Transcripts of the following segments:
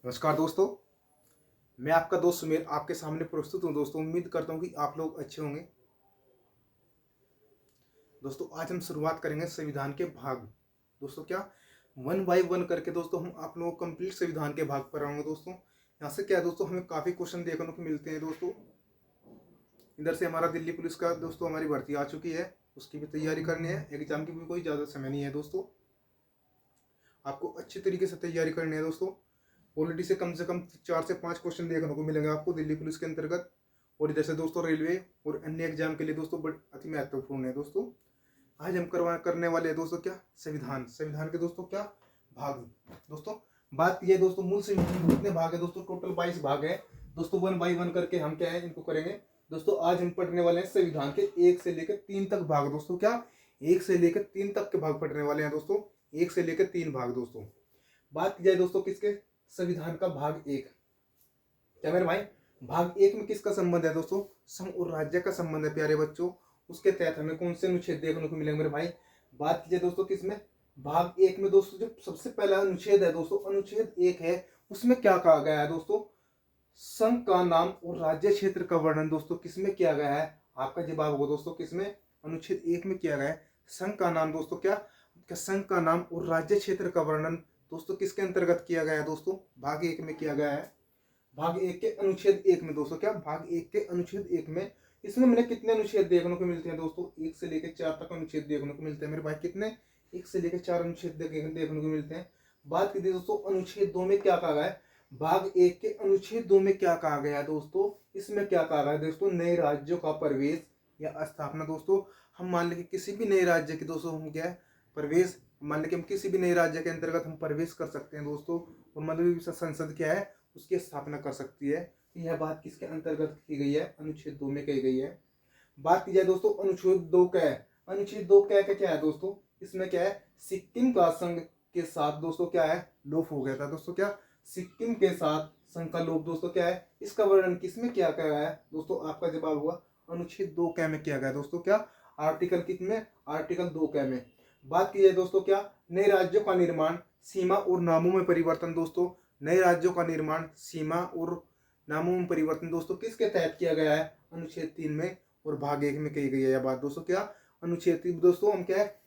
नमस्कार दोस्तों। मैं आपका दोस्त सुमेर आपके सामने प्रस्तुत हूँ। दोस्तों उम्मीद करता हूँ कि आप लोग अच्छे होंगे। दोस्तों आज हम शुरुआत करेंगे संविधान के भाग। दोस्तों क्या वन बाय वन करके दोस्तों हम आप लोगों को कंप्लीट संविधान के भाग पर आऊँगे। दोस्तों यहाँ से क्या है दोस्तों, हमें काफ़ी क्वेश्चन देखने को मिलते हैं। दोस्तों इधर से हमारा दिल्ली पुलिस का दोस्तों हमारी भर्ती आ चुकी है, उसकी भी तैयारी करनी है। एग्जाम की भी कोई ज़्यादा समय नहीं है दोस्तों, आपको अच्छी तरीके से तैयारी करनी है। दोस्तों पॉलिटी से कम 4 से 5 क्वेश्चन देखने को मिलेंगे आपको दिल्ली पुलिस के अंतर्गत। और इधर से दोस्तों रेलवे और अन्य एग्जाम के लिए दोस्तों अति महत्वपूर्ण है। दोस्तों आज हम करने वाले हैं दोस्तों क्या संविधान संविधान के दोस्तों क्या भाग। दोस्तों बात की है दोस्तों मूल संविधान के कितने भाग है दोस्तों, टोटल 22 भाग है। दोस्तों वन बाई वन करके हम क्या है इनको करेंगे। दोस्तों आज हम पढ़ने वाले हैं संविधान के 1 से लेकर 3 तक भाग। दोस्तों क्या 1 से लेकर 3 तक के भाग पढ़ने वाले हैं। दोस्तों 1 से लेकर 3 भाग। दोस्तों बात की जाए दोस्तों किसके संविधान का भाग 1, क्या मेरे भाई भाग 1 में किसका संबंध है दोस्तों, संघ और राज्य का संबंध है प्यारे बच्चों। उसके तहत हमें कौन से अनुच्छेद देखने को मिलेंगे मेरे भाई। बात कीजिए दोस्तों किसमें भाग 1 में दोस्तों जो सबसे पहला अनुच्छेद है दोस्तों अनुच्छेद 1 है, उसमें क्या कहा गया है दोस्तों, संघ का नाम और राज्य क्षेत्र का वर्णन दोस्तों किसमें किया गया है। आपका जवाब होगा दोस्तों किसमें, अनुच्छेद 1 में किया गया है। संघ का नाम दोस्तों क्या संघ का नाम और राज्य क्षेत्र का वर्णन दोस्तों किसके अंतर्गत किया गया है दोस्तों, भाग 1 में किया गया है। भाग 1 के अनुच्छेद 1 में दोस्तों क्या भाग 1 के अनुच्छेद 1 में इसमें मैंने कितने अनुच्छेद देखने को मिलते हैं दोस्तों, 1 से लेकर 4 तक अनुच्छेद देखने को मिलते हैं मेरे भाई। कितने 1 से लेकर 4 अनुच्छेद देखने को मिलते हैं। बात कीजिए दोस्तों अनुच्छेद 2 में क्या कहा गया है, भाग 1 के अनुच्छेद 2 में क्या कहा गया है दोस्तों, इसमें क्या कहा गया है दोस्तों, नए राज्यों का प्रवेश या स्थापना। दोस्तों हम मान लें कि किसी भी नए राज्य के दोस्तों हम क्या है प्रवेश, मान लें कि हम किसी भी नए राज्य के अंतर्गत हम प्रवेश कर सकते हैं दोस्तों, और मतलब संसद क्या है उसकी स्थापना कर सकती है। यह बात किसके अंतर्गत की गई है, अनुच्छेद 2 में कही गई है। बात की जाए दोस्तों अनुच्छेद 2 क्या है, अनुच्छेद 2 क्या है दोस्तों, इसमें क्या है सिक्किम का संघ के साथ दोस्तों क्या है लोप हो गया था। दोस्तों क्या सिक्किम के साथ संघ का लोप दोस्तों क्या है, इसका वर्णन किसमें किया गया है दोस्तों, आपका जवाब हुआ अनुच्छेद 2 क्या में किया गया दोस्तों, क्या आर्टिकल कितने आर्टिकल 2 क्या में। बात की जाए दोस्तों क्या नए राज्यों का निर्माण सीमा और नामों में परिवर्तन। दोस्तों नए राज्यों का निर्माण सीमा और नामों में परिवर्तन दोस्तों किसके तहत किया गया है, अनुच्छेद 3 में और भाग 1 में कही गई है यह बात। दोस्तों क्या अनुच्छेद 3 दोस्तों हम क्या है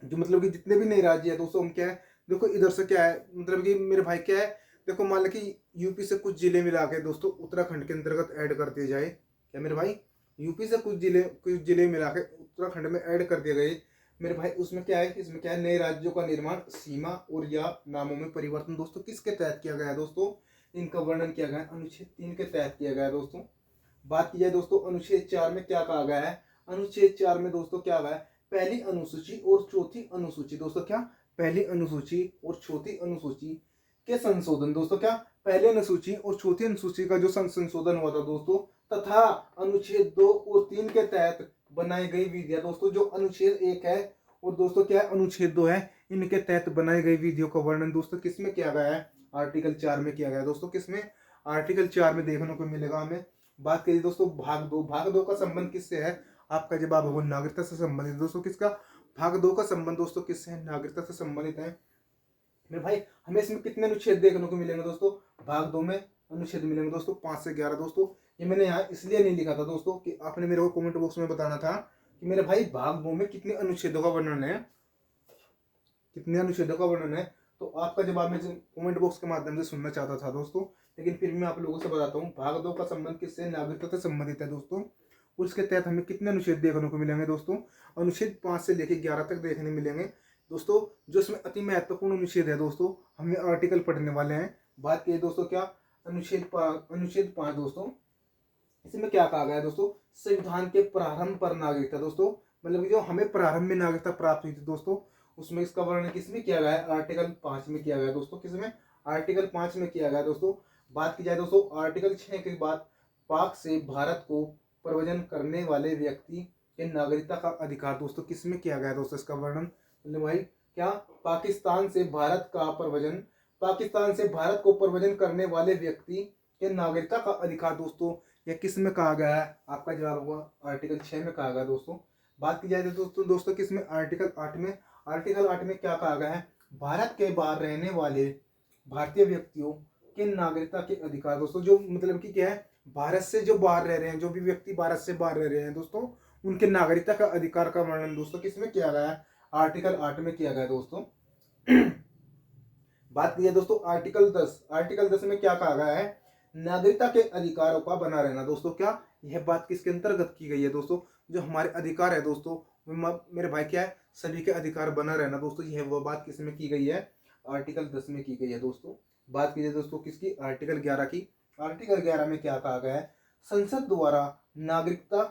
जो मतलब कि जितने भी नए राज्य है दोस्तों हम क्या है देखो इधर से क्या है मतलब कि मेरे भाई क्या है देखो मान लो कि यूपी से कुछ जिले मिला के दोस्तों उत्तराखंड के अंतर्गत ऐड कर दिए जाए, क्या मेरे भाई यूपी से कुछ जिले मिला के उत्तराखंड में ऐड कर दिए गए मेरे भाई। उसमें क्या है इसमें क्या है नए राज्यों का निर्माण सीमा और या नामों में परिवर्तन दोस्तों किसके तहत किया गया है दोस्तों, इनका वर्णन किया गया है अनुच्छेद 3 के तहत किया गया है दोस्तों। बात की जाए दोस्तों अनुच्छेद 4 में क्या कहा गया है, अनुच्छेद 4 में दोस्तों क्या हुआ है पहली अनुसूची और चौथी अनुसूची। दोस्तों क्या पहली अनुसूची और चौथी अनुसूची के संशोधन। दोस्तों क्या पहली अनुसूची और चौथी अनुसूची का जो संशोधन हुआ था दोस्तों, तथा अनुच्छेद 2 और 3 के तहत बनाई गई विधियां। दोस्तों जो अनुच्छेद 1 है और दोस्तों क्या है अनुच्छेद 2 है, इनके तहत बनाई गई विधियों का वर्णन दोस्तों किसमें किया गया है, आर्टिकल 4 में किया गया है। दोस्तों किसमें आर्टिकल 4 में देखने को मिलेगा हमें। बात करिए दोस्तों भाग 2 का संबंध किससे है, आपका जवाब होगा नागरिकता से संबंधित। दोस्तों किसका भाग 2 का संबंध दोस्तों किससे है, नागरिकता से संबंधित है मेरे भाई। हमें इसमें कितने अनुच्छेद देखने को मिलेंगे दोस्तों, भाग 2 में अनुच्छेद मिलेंगे दोस्तों 5 से 11। दोस्तों ये मैंने यहाँ इसलिए नहीं लिखा था दोस्तों कि आपने मेरे को कमेंट बॉक्स में बताना था कि मेरे भाई भाग 2 में कितने अनुच्छेदों का वर्णन है, कितने अनुच्छेदों का वर्णन है। तो आपका जवाब मैं कमेंट बॉक्स के माध्यम से सुनना चाहता था दोस्तों, लेकिन फिर मैं आप लोगों से बताता हूँ भाग 2 का संबंध किससे, नागरिकता से संबंधित है दोस्तों। उसके तहत हमें कितने अनुच्छेद देखने को मिलेंगे दोस्तों, अनुच्छेद 5 से लेकर 11 तक देखने मिलेंगे दोस्तों। जो इसमें अति महत्वपूर्ण अनुच्छेद है दोस्तों, हमें आर्टिकल पढ़ने वाले हैं। बात की दोस्तों क्या अनुच्छेद 5 दोस्तों, इसमें क्या कहा गया है दोस्तों, संविधान के प्रारंभ पर नागरिकता। दोस्तों मतलब जो हमें प्रारंभ में नागरिकता प्राप्त हुई थी दोस्तों, उसमें इसका वर्णन किसमें किया गया है, आर्टिकल 5 में किया गया है दोस्तों। किसमें आर्टिकल 5 में किया गया है दोस्तों। बात की जाए दोस्तों आर्टिकल 6 के बाद पाक से भारत को प्रव्रजन करने वाले व्यक्ति के नागरिकता का अधिकार दोस्तों किसमें किया गया है दोस्तों, इसका वर्णन मतलब भाई क्या पाकिस्तान से भारत का प्रव्रजन, पाकिस्तान से भारत को प्रव्रजन करने वाले व्यक्ति के नागरिकता का अधिकार दोस्तों यह किस में कहा गया है, आपका जवाब होगा आर्टिकल 6 में कहा गया दोस्तों। बात की जाए दोस्तों किसमें आर्टिकल 8 में, आर्टिकल 8 में क्या कहा गया है, भारत के बाहर रहने वाले भारतीय व्यक्तियों के नागरिकता के अधिकार दोस्तों, जो मतलब कि क्या है, भारत से जो बाहर रह रहे हैं, जो भी व्यक्ति भारत से बाहर रह रहे हैं दोस्तों, उनके नागरिकता का अधिकार का वर्णन दोस्तों किसमें किया गया है, आर्टिकल 8 में किया गया है दोस्तों। बात की है दोस्तों आर्टिकल 10, आर्टिकल 10 में क्या कहा गया है, नागरिकता के अधिकारों का बना रहना दोस्तों। क्या यह बात किसके अंतर्गत की गई है दोस्तों, जो हमारे अधिकार है दोस्तों, मेरे भाई क्या है, सभी के अधिकार बना रहना दोस्तों, यह वो बात किसमें की गई है, आर्टिकल 10 में की गई है दोस्तों। बात कीजिए दोस्तों किसकी, आर्टिकल 11 की। आर्टिकल 11 में क्या कहा गया है, संसद द्वारा नागरिकता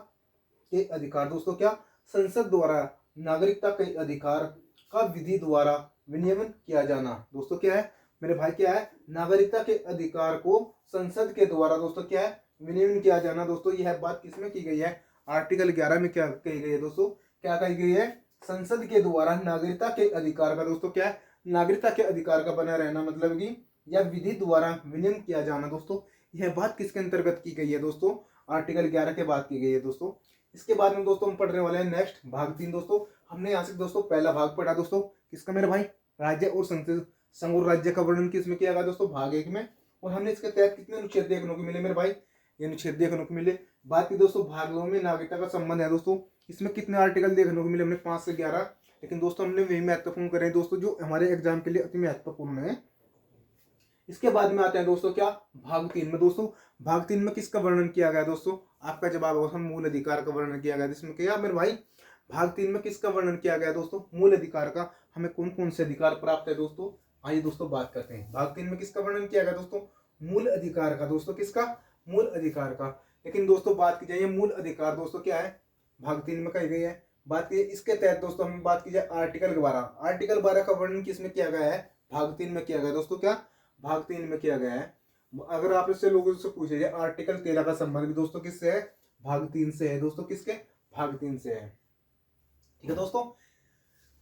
के अधिकार दोस्तों, क्या संसद द्वारा नागरिकता के अधिकार का विधि द्वारा विनियमन किया जाना दोस्तों, क्या है मेरे भाई, क्या है, नागरिकता के अधिकार को संसद के द्वारा दोस्तों क्या है, विनियमन किया जाना दोस्तों। यह बात किसमें की गई है, आर्टिकल 11 में क्या कही गई है दोस्तों, क्या कही गई है, संसद के द्वारा नागरिकता के अधिकार का दोस्तों क्या है, नागरिकता के अधिकार का बना रहना, मतलब कि या विधि द्वारा विनियमन किया जाना दोस्तों। यह बात किसके अंतर्गत की गई है दोस्तों, आर्टिकल 11 के बाद की गई है दोस्तों। इसके बाद में दोस्तों हम पढ़ने वाले हैं नेक्स्ट भाग 3 दोस्तों। हमने यहाँ से दोस्तों पहला भाग पढ़ा दोस्तों किसका मेरे भाई, राज्य और संघ और राज्य का वर्णन किसमें किया गया दोस्तों, भाग 1 में। और हमने इसके तहत कितने अनुच्छेद देखने को मिले मेरे भाई, ये अनुच्छेद देखने को मिले। बात की दोस्तों भाग 2 में नागरिकता का संबंध है दोस्तों, इसमें कितने आर्टिकल देखने को मिले हमने, 5 से 11। लेकिन दोस्तों हमने वही महत्वपूर्ण करे दोस्तों जो हमारे एग्जाम के लिए अति महत्वपूर्ण है। इसके बाद में आते हैं दोस्तों क्या, भाग 3 में दोस्तों। भाग 3 में किसका वर्णन किया गया दोस्तों, आपका जवाब होगा मूल अधिकार का वर्णन किया गया। जिसमें क्या मेरे भाई, भाग 3 में किसका वर्णन किया गया दोस्तों, मूल अधिकार का। हमें कौन कौन से अधिकार प्राप्त है दोस्तों, आइए दोस्तों बात करते हैं। भाग 3 में किसका वर्णन किया गया दोस्तों, मूल अधिकार का दोस्तों, किसका, मूल अधिकार का। लेकिन दोस्तों बात की जाए मूल अधिकार दोस्तों क्या है, भाग 3 में कही गई है। बात की इसके तहत दोस्तों हम बात की जाए आर्टिकल 12, आर्टिकल 12 का वर्णन किसमें किया गया है, भाग 3 में किया गया दोस्तों, क्या भाग 3 में किया गया है। अगर आप इससे लोगों से पूछे जाए आर्टिकल 13 का संबंध भी दोस्तों किससे है, भाग 3 से है दोस्तों, किसके, भाग 3 से है। ठीक है दोस्तों,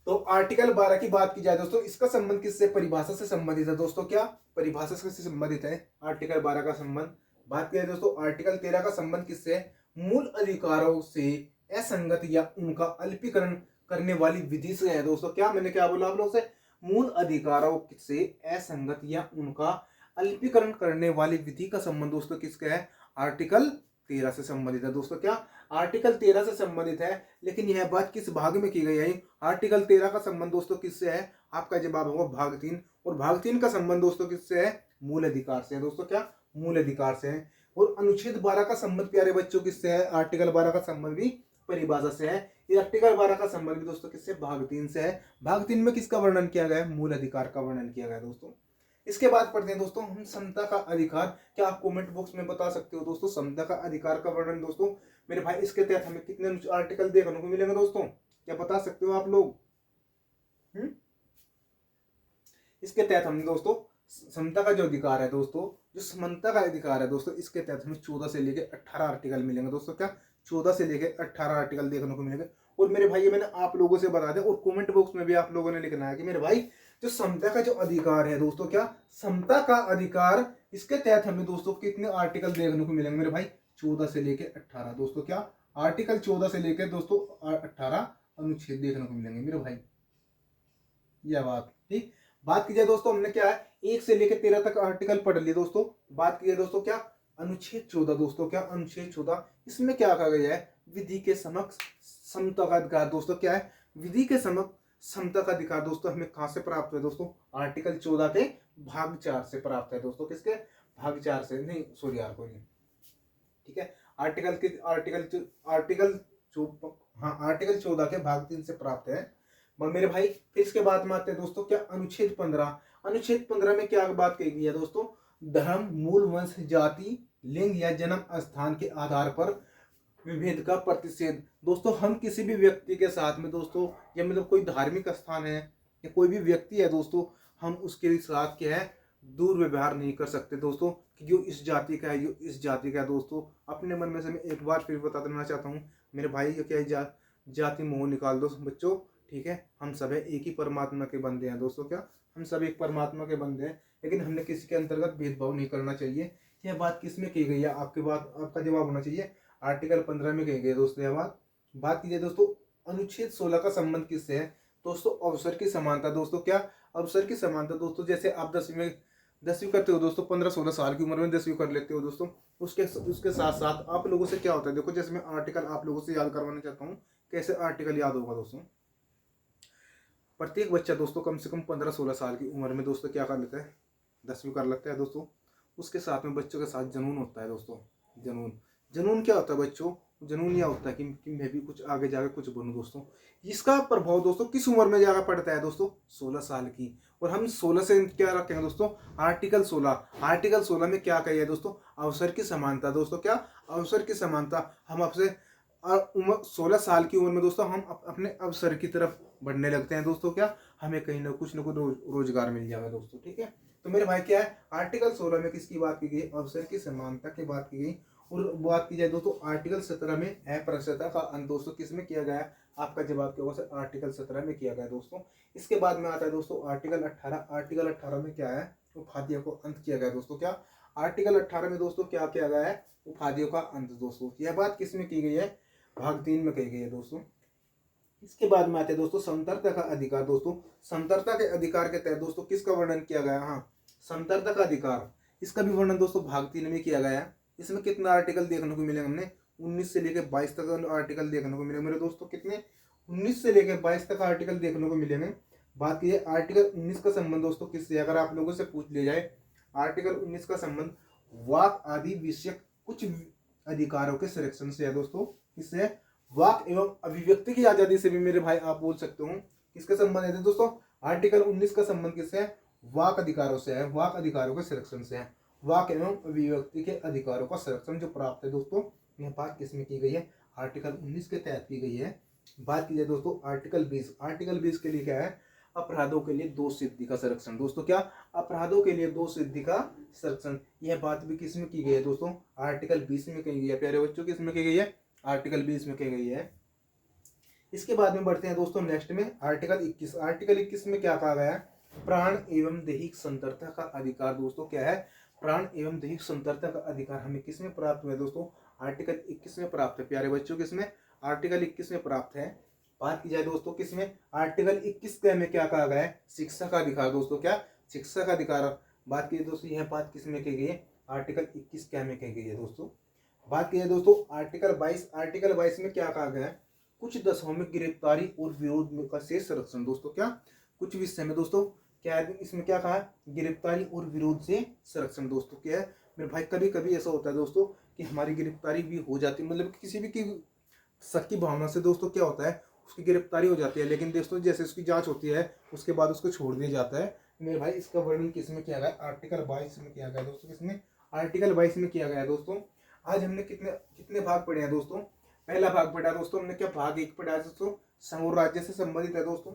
तो आर्टिकल 12 की बात की जाए दोस्तों, इसका संबंध किससे, परिभाषा से संबंधित है दोस्तों, क्या परिभाषा से संबंधित है आर्टिकल 12 का संबंध। बात की जाए दोस्तों आर्टिकल 13 का संबंध किससे है, मूल अधिकारों से असंगत या उनका अल्पीकरण करने वाली विधि से है दोस्तों। क्या मैंने क्या बोला आप लोगों से, मूल अधिकारों से असंगत या उनका अल्पीकरण करने वाली विधि का संबंध दोस्तों किसका है, आर्टिकल 13 से संबंधित है दोस्तों, क्या आर्टिकल 13 से संबंधित है। लेकिन यह बात किस भाग में की गई है, आर्टिकल 13 का संबंध दोस्तों किससे है, आपका जवाब होगा भाग 3। और भाग 3 का संबंध दोस्तों किससे है, मूल अधिकार से है दोस्तों, क्या मूल अधिकार से है। और अनुच्छेद 12 का संबंध प्यारे बच्चों किससे है, आर्टिकल 12 का संबंध भी परिभाषा से है। ये आर्टिकल 12 का संबंध भी दोस्तों किससे, भाग 3 से है। भाग 3 में किसका वर्णन किया गया है, मूल अधिकार का वर्णन किया गया है दोस्तों। इसके बाद पढ़ते हैं दोस्तों हम समता का अधिकार। क्या आप कमेंट बॉक्स में बता सकते हो दोस्तों समता का अधिकार का वर्णन दोस्तों मेरे भाई, इसके तहत हमें कितने आर्टिकल देखने को मिलेंगे दोस्तों, क्या बता सकते हो आप लोग। इसके तहत हमने दोस्तों समता का जो अधिकार है दोस्तों, जो समता का अधिकार है दोस्तों, इसके तहत हमें 14 से लेकर 18 आर्टिकल मिलेंगे दोस्तों, क्या 14 से लेकर 18 आर्टिकल देखने को मिलेंगे। और मेरे भाई ये मैंने आप लोगों से बता दिया, और कमेंट बॉक्स में भी आप लोगों ने लिखना है कि मेरे भाई जो समता का जो अधिकार है दोस्तों, क्या समता का अधिकार, इसके तहत हमें दोस्तों कितने आर्टिकल देखने को मिलेंगे मेरे भाई, 14 से लेकर 18 दोस्तों, क्या आर्टिकल 14 से लेकर दोस्तों 18 अनुच्छेद देखने को मिलेंगे मेरे भाई, यह बात ठीक। बात की जाए दोस्तों हमने क्या है 1 से लेकर 13 तक आर्टिकल पढ़ लिए दोस्तों। बात की जाए दोस्तों क्या अनुच्छेद 14 दोस्तों, क्या अनुच्छेद 14, इसमें क्या कहा गया है, विधि के समक्ष समता का अधिकार दोस्तों, क्या है विधि के समक्ष समता का अधिकार दोस्तों हमें कहां से प्राप्त है दोस्तों, आर्टिकल 14 के भाग 4 से प्राप्त है दोस्तों, किसके भाग 4 से, नहीं सॉरी यार कोई नहीं, ठीक है आर्टिकल 14 के भाग 3 से प्राप्त है मेरे भाई। फिर इसके बाद में आते हैं दोस्तों क्या अनुच्छेद 15, अनुच्छेद 15 में क्या बात कही गई है दोस्तों, धर्म, मूल वंश, जाति, लिंग या जन्म स्थान के आधार पर विभेद का प्रतिषेध दोस्तों। हम किसी भी व्यक्ति के साथ में दोस्तों, या मतलब कोई धार्मिक स्थान है या कोई भी व्यक्ति है दोस्तों, हम उसके साथ क्या है दुर्व्यवहार नहीं कर सकते दोस्तों, कि जो इस जाति का है जो इस जाति का है दोस्तों। अपने मन में से मैं एक बार फिर बता देना चाहता हूँ मेरे भाई, ये क्या है जाति मोह निकाल दो बच्चों, ठीक है हम सब एक ही परमात्मा के बंदे हैं दोस्तों, क्या हम सब एक परमात्मा के बंदे हैं, लेकिन हमने किसी के अंतर्गत भेदभाव नहीं करना चाहिए। यह बात किस में की गई है, आपके बात आपका जवाब होना चाहिए आर्टिकल 15 में कही गई दोस्तों। यह बात कीजिए दोस्तों अनुच्छेद 16 का संबंध किससे है दोस्तों, अवसर की समानता दोस्तों, क्या अवसर की समानता दोस्तों। जैसे आप 10वीं में 10वीं करते हो दोस्तों, 15-16 साल की उम्र में 10वीं कर लेते हो दोस्तों। उसके उसके साथ साथ आप लोगों से क्या होता है, देखो जैसे मैं आर्टिकल आप लोगों से याद करवाना चाहता हूँ, कैसे आर्टिकल याद होगा दोस्तों। प्रत्येक बच्चा दोस्तों कम से कम 15-16 साल की उम्र में दोस्तों क्या कर लेता है, 10वीं कर लेता है दोस्तों। उसके साथ में बच्चों के साथ जनून होता है दोस्तों। जनून, जनून क्या होता है बच्चों, जनून यह होता है कि मैं भी कुछ आगे जाकर कुछ बनूं दोस्तों। इसका प्रभाव दोस्तों किस उम्र में जाकर पड़ता है दोस्तों, 16 साल की। और हम 16 से क्या रखेंगे दोस्तों, आर्टिकल 16। आर्टिकल 16 में क्या कहिए दोस्तों, अवसर की समानता दोस्तों। क्या, अवसर की समानता। हम आपसे उम्र 16 साल की उम्र में दोस्तों हम अपने अवसर की तरफ बढ़ने लगते हैं दोस्तों। क्या, हमें कहीं ना कुछ रोजगार मिल जाएगा दोस्तों। ठीक है, तो मेरे भाई क्या है, आर्टिकल 16 में किसकी बात की गई, अवसर की समानता की बात की गई। और बात की जाए दोस्तों आर्टिकल 17 में अस्पृश्यता का अंत दोस्तों किस में किया गया, आपका जवाब क्या होगा सर, आर्टिकल 17 में किया गया दोस्तों। इसके बाद में आता है दोस्तों आर्टिकल 18। आर्टिकल 18 में क्या है, उपाधियों को अंत किया गया दोस्तों। क्या, आर्टिकल 18 में दोस्तों क्या किया गया है, उपाधियों का अंत दोस्तों। यह बात किस में की गई है, भाग 3 में कही गई है दोस्तों। इसके बाद में आते हैं दोस्तों समतरता का अधिकार दोस्तों। समतरता के अधिकार के तहत दोस्तों किसका वर्णन किया गया, हाँ, समतरता का अधिकार। इसका भी वर्णन दोस्तों भाग 3 में किया गया है। इसमें कितना आर्टिकल देखने को मिलेंगे, हमने 19 से लेकर 22 तक आर्टिकल देखने को मिलेंगे मेरे दोस्तों। कितने, 19 से लेकर 22 तक आर्टिकल देखने को मिलेंगे। बात की जाए आर्टिकल 19 का संबंध दोस्तों किससे, अगर आप लोगों से पूछ लिया जाए, आर्टिकल 19 का संबंध वाक आदि विषयक कुछ अधिकारों के संरक्षण से है दोस्तों। किससे, वाक एवं अभिव्यक्ति की आजादी से भी मेरे भाई आप बोल सकते हो। किसका संबंध है दोस्तों, आर्टिकल 19 का संबंध किससे है, वाक अधिकारों से है, वाक अधिकारों के संरक्षण से है। वाक एवं अभिव्यक्ति के अधिकारों का संरक्षण जो प्राप्त है दोस्तों, यह बात किसमें की गई है, आर्टिकल 19 के तहत की गई है। बात की जाए दोस्तों आर्टिकल 20। आर्टिकल 20 के लिए क्या है, अपराधों के लिए 2 सिद्धि का संरक्षण दोस्तों। क्या, अपराधों के लिए 2 सिद्धि का संरक्षण। यह बात भी किसमें की गई है दोस्तों, आर्टिकल 20 में कही गई है प्यारे बच्चों। किसमें की गई है, आर्टिकल 20 में कही गई है। इसके बाद में बढ़ते हैं दोस्तों नेक्स्ट में, आर्टिकल 21। आर्टिकल 21 में क्या कहा गया है, प्राण एवं दैहिक संतरता का अधिकार दोस्तों। क्या है, प्राण एवं दैहिक संतरता का अधिकार हमें किसमें प्राप्त हुआ है दोस्तों, आर्टिकल 21 में प्राप्त है प्यारे बच्चों। किसमें, आर्टिकल 21 में प्राप्त है। बात की जाए दोस्तों किसमें, आर्टिकल 21 में क्या कहा गया है, शिक्षा का अधिकार दोस्तों। क्या, शिक्षा का अधिकार। बात की दोस्तों, यह बात किसमें की गई है, आर्टिकल 21 में कही गई है दोस्तों। बात की जाए दोस्तों आर्टिकल 22। आर्टिकल 22 में क्या कहा गया है, कुछ दशकों में गिरफ्तारी और विरोध का से संरक्षण दोस्तों। क्या, कुछ विषय में दोस्तों क्या है, इसमें क्या कहा है, गिरफ्तारी और विरोध से संरक्षण दोस्तों। क्या है मेरे भाई, कभी कभी ऐसा होता है दोस्तों कि हमारी गिरफ्तारी भी हो जाती है, मतलब किसी भी की शक की भावना से दोस्तों क्या होता है, उसकी गिरफ्तारी हो जाती है, लेकिन दोस्तों जैसे उसकी जांच होती है उसके बाद उसको छोड़ दिया जाता है। मेरे भाई इसका वर्णन किसमें किया गया, आर्टिकल 22 में किया गया दोस्तों। किसमें, आर्टिकल 22 में किया गया दोस्तों। आज हमने कितने कितने भाग पढ़े हैं दोस्तों, पहला भाग पढ़ा दोस्तों हमने, क्या भाग 1 पढ़ा दोस्तों, संघ राज्य से संबंधित है दोस्तों।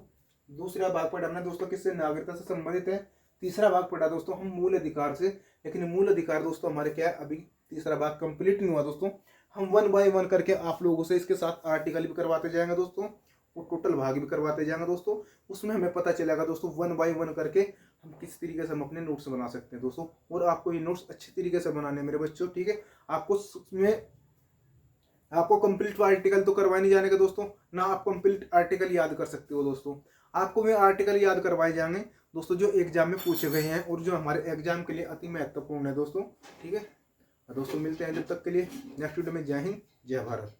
दूसरा भाग पढ़ा हमने दोस्तों किससे, नागरिकता से संबंधित है। तीसरा भाग पढ़ा दोस्तों हम मूल अधिकार से, लेकिन मूल अधिकार दोस्तों हमारे क्या है, अभी तीसरा भाग कंप्लीट नहीं हुआ दोस्तों। हम 1 बाय 1 करके आप लोगों से इसके साथ आर्टिकल भी करवाते जाएंगे दोस्तों, और टोटल भाग भी करवाते जाएंगे दोस्तों। उसमें हमें पता चलेगा दोस्तों 1 बाय 1 करके हम किस तरीके से हम अपने नोट्स बना सकते हैं दोस्तों। और आपको ये नोट्स अच्छी तरीके से बनाने मेरे बच्चों, ठीक है। आपको कंप्लीट आर्टिकल तो करवाए नहीं जाने का दोस्तों, ना आप कंप्लीट आर्टिकल याद कर सकते हो दोस्तों। आपको वे आर्टिकल याद करवाए जाएंगे दोस्तों जो एग्जाम में पूछे गए हैं और जो हमारे एग्जाम के लिए अति महत्वपूर्ण है दोस्तों, ठीक है। दोस्तों मिलते हैं जब तक के लिए नेक्स्ट वीडियो में। जय हिंद, जय भारत।